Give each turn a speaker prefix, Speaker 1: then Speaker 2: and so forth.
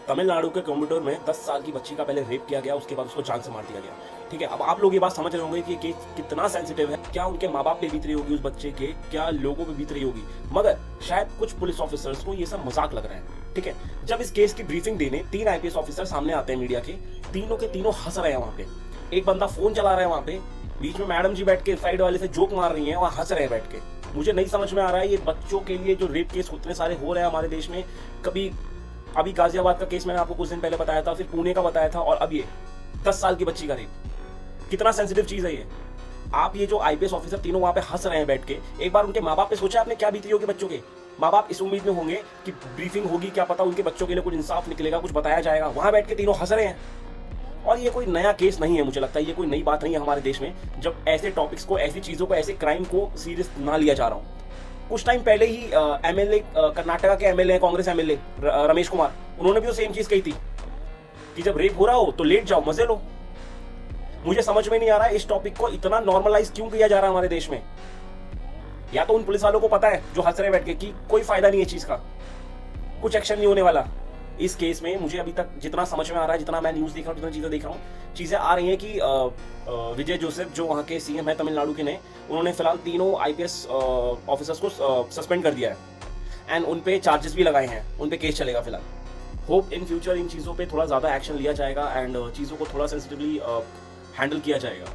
Speaker 1: तमिलनाडु के कोयम्बटूर में 10 साल की बच्ची का पहले रेप किया गया, उसके बाद उसको जान से मार दिया गया। ठीक है, अब आप लोग ये बात समझ रहे होंगे कि ये केस कितना सेंसिटिव है, क्या उनके माँ बाप पे बीत रही होगी उस बच्चे के, क्या लोगों पे बीत रही होगी। मगर शायद कुछ पुलिस ऑफिसर्स को ये सब मजाक लग रहा है। ठीक है, जब इस केस की ब्रीफिंग देने 3 आईपीएस ऑफिसर सामने आते हैं मीडिया के, तीनों के तीनों हंस रहे हैं वहां पे। एक बंदा फोन चला रहा है वहां पे, बीच में मैडम जी बैठ के साइड वाले से जोक मार रही हैं, वहां हंस रहे हैं बैठ के। मुझे नहीं समझ में आ रहा है ये बच्चों के लिए जो रेप केस इतने सारे हो रहे हैं हमारे देश में, कभी अभी गाजियाबाद का केस मैंने आपको कुछ दिन पहले बताया था, फिर पुणे का बताया था, और अब ये 10 साल की बच्ची का रेप, कितना सेंसिटिव चीज है ये। आप ये जो आईपीएस ऑफिसर तीनों वहां पे हंस रहे हैं बैठ के, एक बार उनके माँ बाप पे सोचा आपने क्या बीती होगी बच्चों के। माँ बाप इस उम्मीद में होंगे कि ब्रीफिंग होगी, क्या पता उनके बच्चों के लिए कुछ इंसाफ निकलेगा, कुछ बताया जाएगा, वहां बैठ के तीनों हंस रहे हैं। और ये कोई नया केस नहीं है, मुझे लगता है ये कोई नई बात नहीं है हमारे देश में, जब ऐसे टॉपिक्स को, ऐसी चीजों को, ऐसे क्राइम को सीरियस ना लिया जा रहा हूँ। कुछ टाइम पहले ही एमएलए, कर्नाटका के एमएलए, कांग्रेस एमएलए रमेश कुमार, उन्होंने भी तो सेम चीज कही थी कि जब रेप हो रहा हो तो लेट जाओ, मजे लो। मुझे समझ में नहीं आ रहा है इस टॉपिक को इतना नॉर्मलाइज क्यों किया जा रहा है हमारे देश में। या तो उन पुलिस वालों को पता है जो हंस रहे बैठ के कि कोई फायदा नहीं है चीज का, कुछ एक्शन नहीं होने वाला इस केस में। मुझे अभी तक जितना समझ में आ रहा है, जितना मैं न्यूज देख रहा हूँ, जितना चीजें देख रहा हूँ, चीजें आ रही हैं कि विजय जोसेफ जो वहाँ के सीएम है तमिलनाडु के ने, उन्होंने फिलहाल तीनों आईपीएस ऑफिसर्स को सस्पेंड कर दिया है एंड उन पे चार्जेस भी लगाए हैं, उन पे केस चलेगा फिलहाल। होप इन फ्यूचर इन चीज़ों पे थोड़ा ज़्यादा एक्शन लिया जाएगा एंड चीज़ों को थोड़ा सेंसिटिवली हैंडल किया जाएगा।